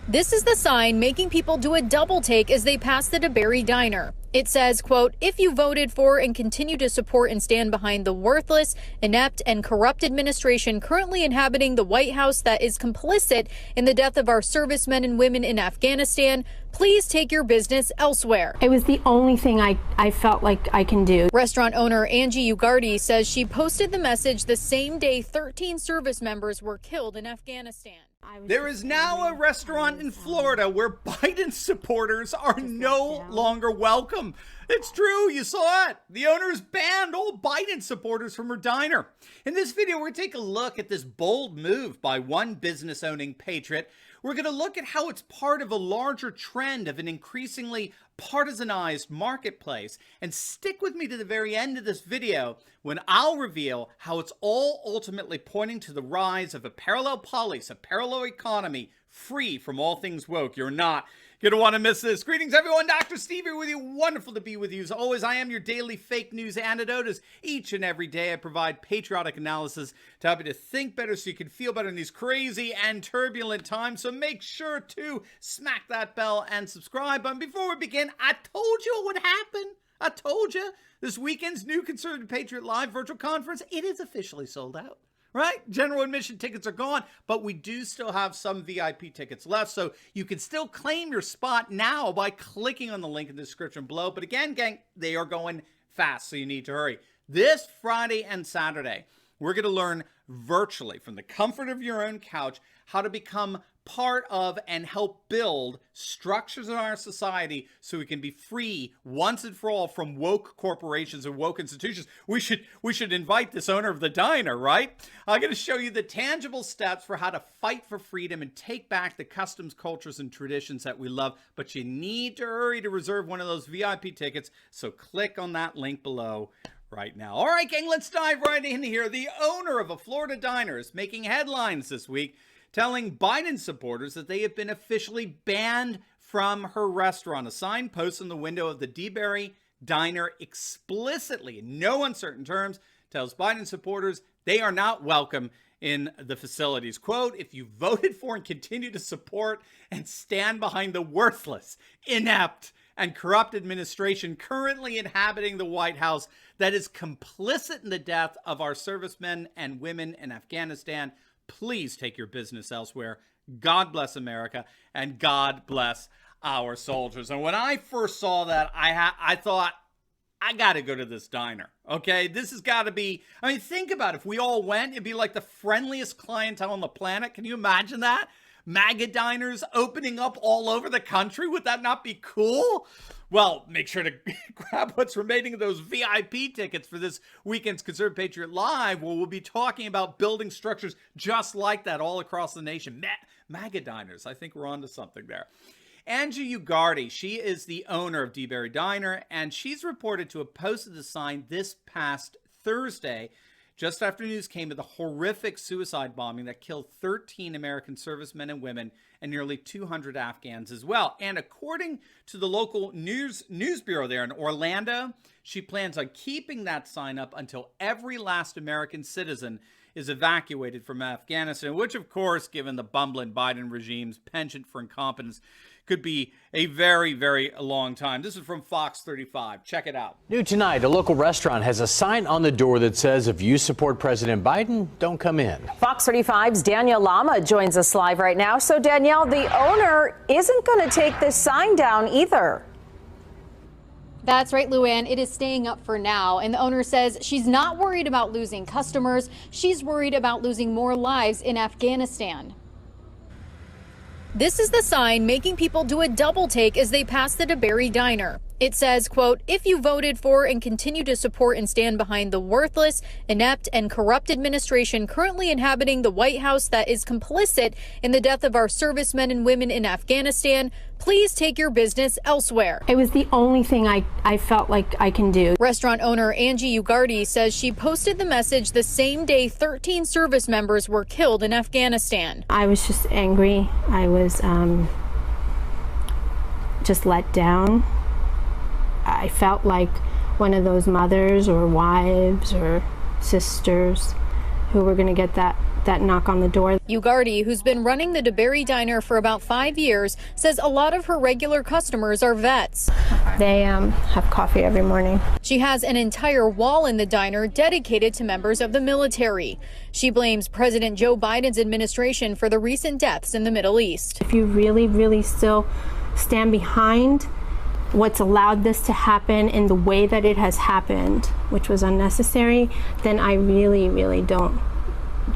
This is the sign making people do a double take as they pass the DeBerry Diner. It says, quote, if you voted for and continue to support and stand behind the worthless, inept, and corrupt administration currently inhabiting the White House that is complicit in the death of our servicemen and women in Afghanistan, please take your business elsewhere. It was the only thing I felt like I can do. Restaurant owner Angie Ugardi says she posted the message the same day 13 service members were killed in Afghanistan. There is now a restaurant in Florida where Biden supporters are no longer welcome. It's true, you saw it. The owners banned all Biden supporters from her diner. In this video, we're going to take a look at this bold move by one business-owning patriot. We're going to look at how it's part of a larger trend of an increasingly partisanized marketplace. And stick with me to the very end of this video when I'll reveal how it's all ultimately pointing to the rise of a parallel polis, a parallel economy, free from all things woke. You're not going to want to miss this. Greetings, everyone. Dr. Steve here with you. Wonderful to be with you. As always, I am your daily fake news antidote. As each and every day, I provide patriotic analysis to help you to think better so you can feel better in these crazy and turbulent times. So make sure to smack that bell and subscribe. But before we begin, I told you what would happen. I told you. This weekend's new Conservative Patriot Live virtual conference, it is officially sold out. Right? General admission tickets are gone, but we do still have some VIP tickets left, so you can still claim your spot now by clicking on the link in the description below. But again, gang, they are going fast, so you need to hurry. This Friday and Saturday, we're going to learn virtually from the comfort of your own couch how to become part of and help build structures in our society so we can be free once and for all from woke corporations and woke institutions. We should invite this owner of the diner, right? I'm going to show you the tangible steps for how to fight for freedom and take back the customs, cultures, and traditions that we love. But you need to hurry to reserve one of those VIP tickets, so click on that link below right now. All right, gang, let's dive right in here. The owner of a Florida diner is making headlines this week, telling Biden supporters that they have been officially banned from her restaurant. A sign posted in the window of the DeBerry Diner explicitly, in no uncertain terms, tells Biden supporters they are not welcome in the facilities. Quote, if you voted for and continue to support and stand behind the worthless, inept, and corrupt administration currently inhabiting the White House that is complicit in the death of our servicemen and women in Afghanistan, please take your business elsewhere. God bless America, and God bless our soldiers. And when I first saw that, I thought, I got to go to this diner. Okay, this has got to be, I mean, think about it. If we all went, it'd be like the friendliest clientele on the planet. Can you imagine that? MAGA diners opening up all over the country. Would that not be cool? Well, make sure to grab what's remaining of those VIP tickets for this weekend's Conservative Patriot Live, where we'll be talking about building structures just like that all across the nation. MAGA diners. I think we're onto something there. Angie Ugardi, she is the owner of DeBerry Diner, and she's reported to have posted the sign this past Thursday, just after news came of the horrific suicide bombing that killed 13 American servicemen and women and nearly 200 Afghans as well. And according to the local news bureau there in Orlando, she plans on keeping that sign up until every last American citizen is evacuated from Afghanistan, which, of course, given the bumbling Biden regime's penchant for incompetence, could be a very, very long time. This is from Fox 35. Check it out. New tonight, a local restaurant has a sign on the door that says, if you support President Biden, don't come in. Fox 35's Danielle Lama joins us live right now. So, Danielle, the owner isn't going to take this sign down either. That's right, Luann. It is staying up for now. And the owner says she's not worried about losing customers. She's worried about losing more lives in Afghanistan. This is the sign making people do a double take as they pass the DeBerry Diner. It says, quote, if you voted for and continue to support and stand behind the worthless, inept, and corrupt administration currently inhabiting the White House that is complicit in the death of our servicemen and women in Afghanistan, please take your business elsewhere. It was the only thing I felt like I can do. Restaurant owner Angie Ugardi says she posted the message the same day 13 service members were killed in Afghanistan. I was just angry. I was just let down. I felt like one of those mothers or wives or sisters who were going to get that that knock on the door. Ugardi, who's been running the DeBerry Diner for about 5 years, says a lot of her regular customers are vets. They have coffee every morning. She has an entire wall in the diner dedicated to members of the military. She blames President Joe Biden's administration for the recent deaths in the Middle East. If you really, really still stand behind what's allowed this to happen in the way that it has happened, which was unnecessary, then I really, really don't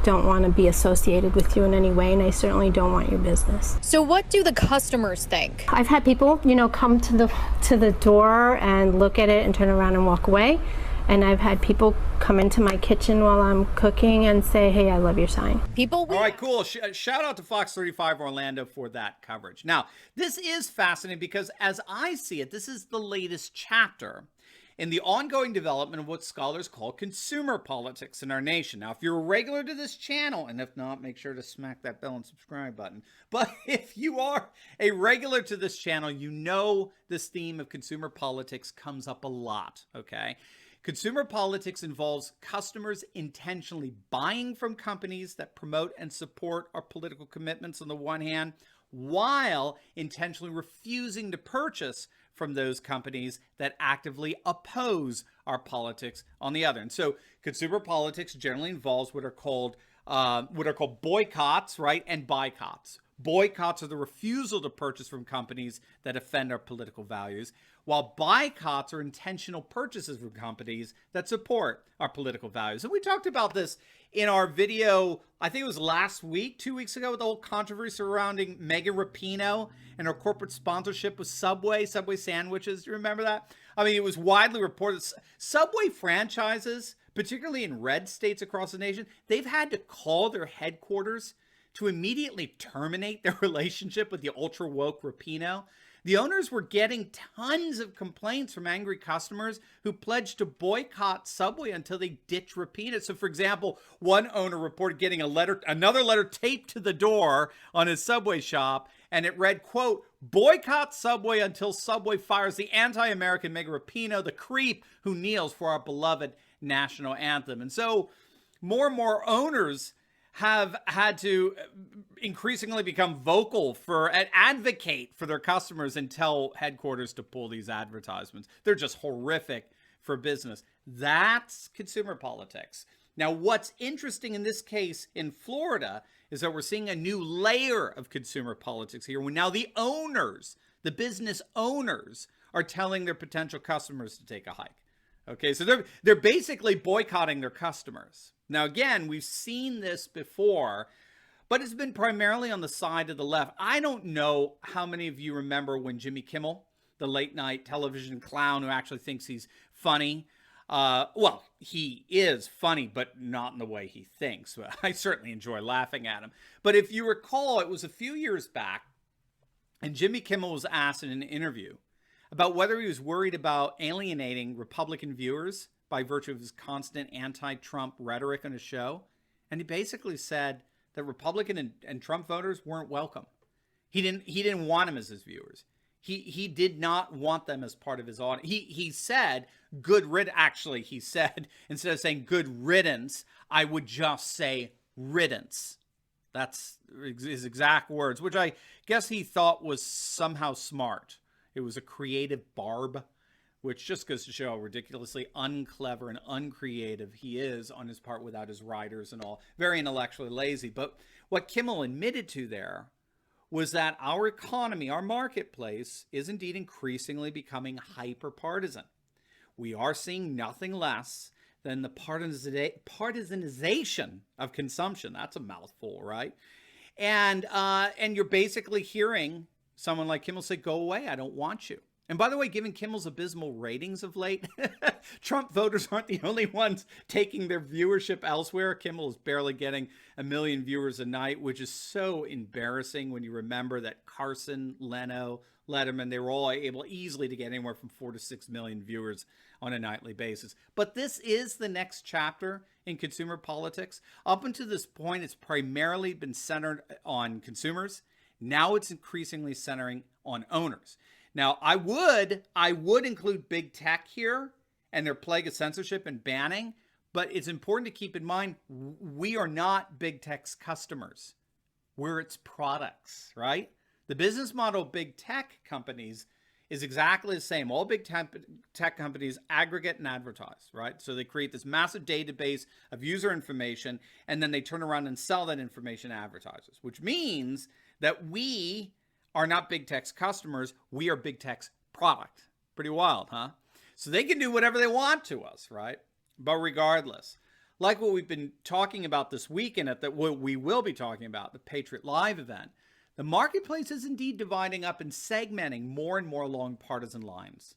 want to be associated with you in any way, and I certainly don't want your business. So what do the customers think? I've had people, come to the door and look at it and turn around and walk away. And I've had people come into my kitchen while I'm cooking and say, hey, I love your sign. All right, cool. Shout out to Fox 35 Orlando for that coverage. Now, this is fascinating because as I see it, this is the latest chapter in the ongoing development of what scholars call consumer politics in our nation. Now, if you're a regular to this channel, and if not, make sure to smack that bell and subscribe button. But if you are a regular to this channel, you know this theme of consumer politics comes up a lot, okay? Consumer politics involves customers intentionally buying from companies that promote and support our political commitments on the one hand, while intentionally refusing to purchase from those companies that actively oppose our politics on the other. And so consumer politics generally involves what are called boycotts, right? And boycotts. Boycotts are the refusal to purchase from companies that offend our political values, while boycotts are intentional purchases from companies that support our political values. And we talked about this in our video, I think it was last week, 2 weeks ago, with the whole controversy surrounding Megan Rapinoe and her corporate sponsorship with Subway sandwiches. Do you remember that? I mean, it was widely reported. Subway franchises, particularly in red states across the nation, they've had to call their headquarters to immediately terminate their relationship with the ultra-woke Rapinoe. The owners were getting tons of complaints from angry customers who pledged to boycott Subway until they ditch Rapinoe. So, for example, one owner reported getting another letter taped to the door on his Subway shop, and it read, quote, "Boycott Subway until Subway fires the anti-American Megan Rapinoe, the creep who kneels for our beloved national anthem." And so more and more owners have had to increasingly become vocal and advocate for their customers and tell headquarters to pull these advertisements. They're just horrific for business. That's consumer politics. Now, what's interesting in this case in Florida is that we're seeing a new layer of consumer politics here, when now the owners, the business owners, are telling their potential customers to take a hike. Okay, so they're basically boycotting their customers. Now, again, we've seen this before, but it's been primarily on the side of the left. I don't know how many of you remember when Jimmy Kimmel, the late night television clown who actually thinks he's funny, well, he is funny, but not in the way he thinks. I certainly enjoy laughing at him. But if you recall, it was a few years back, and Jimmy Kimmel was asked in an interview about whether he was worried about alienating Republican viewers by virtue of his constant anti-Trump rhetoric on his show. And he basically said that Republican and Trump voters weren't welcome. He didn't want them as his viewers. He did not want them as part of his audience. He said, he said, instead of saying good riddance, I would just say riddance. That's his exact words, which I guess he thought was somehow smart. It was a creative barb, which just goes to show how ridiculously unclever and uncreative he is on his part without his writers and all. Very intellectually lazy. But what Kimmel admitted to there was that our economy, our marketplace, is indeed increasingly becoming hyper-partisan. We are seeing nothing less than the partisanization of consumption. That's a mouthful, right? And you're basically hearing someone like Kimmel say, go away, I don't want you. And by the way, given Kimmel's abysmal ratings of late, Trump voters aren't the only ones taking their viewership elsewhere. Kimmel is barely getting 1 million viewers a night, which is so embarrassing when you remember that Carson, Leno, Letterman, they were all able easily to get anywhere from 4 to 6 million viewers on a nightly basis. But this is the next chapter in consumer politics. Up until this point, it's primarily been centered on consumers. Now it's increasingly centering on owners. Now, I would include big tech here and their plague of censorship and banning, But it's important to keep in mind, we are not big tech's customers. We're its products, right? The business model of big tech companies is exactly the same. All big tech companies aggregate and advertise, right? So they create this massive database of user information, and then they turn around and sell that information to advertisers, which means that we are not big tech's customers. We are big tech's product. Pretty wild, huh? So they can do whatever they want to us, right? But regardless, like what we've been talking about this weekend what we will be talking about, the Patriot Live event, the marketplace is indeed dividing up and segmenting more and more along partisan lines.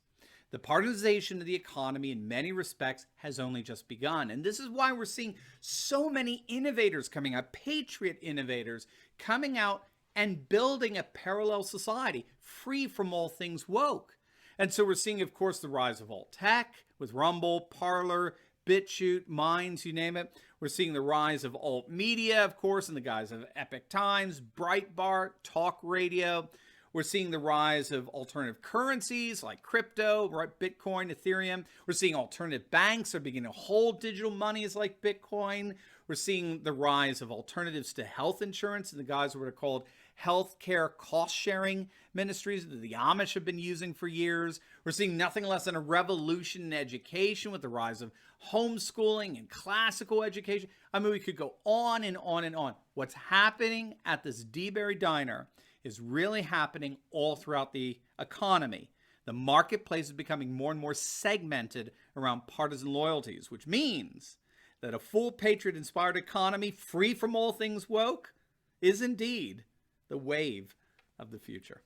The partisanization of the economy in many respects has only just begun. And this is why we're seeing so many innovators coming out, Patriot innovators coming out and building a parallel society free from all things woke. And so we're seeing, of course, the rise of alt tech with Rumble, Parler, BitChute, Minds, you name it. We're seeing the rise of alt media, of course, in the guise of Epic Times, Breitbart, Talk Radio. We're seeing the rise of alternative currencies like crypto, right? Bitcoin, Ethereum. We're seeing alternative banks are beginning to hold digital monies like Bitcoin. We're seeing the rise of alternatives to health insurance in the guise of what are called healthcare cost-sharing ministries that the Amish have been using for years. We're seeing nothing less than a revolution in education with the rise of homeschooling and classical education. I mean, we could go on and on and on. What's happening at this DeBerry Diner is really happening all throughout the economy. The marketplace is becoming more and more segmented around partisan loyalties, which means that a full Patriot-inspired economy free from all things woke is indeed the wave of the future.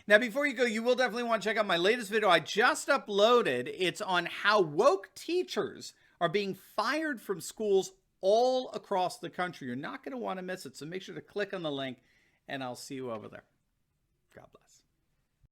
Now, before you go, you will definitely want to check out my latest video I just uploaded. It's on how woke teachers are being fired from schools all across the country. You're not going to want to miss it, so make sure to click on the link, and I'll see you over there.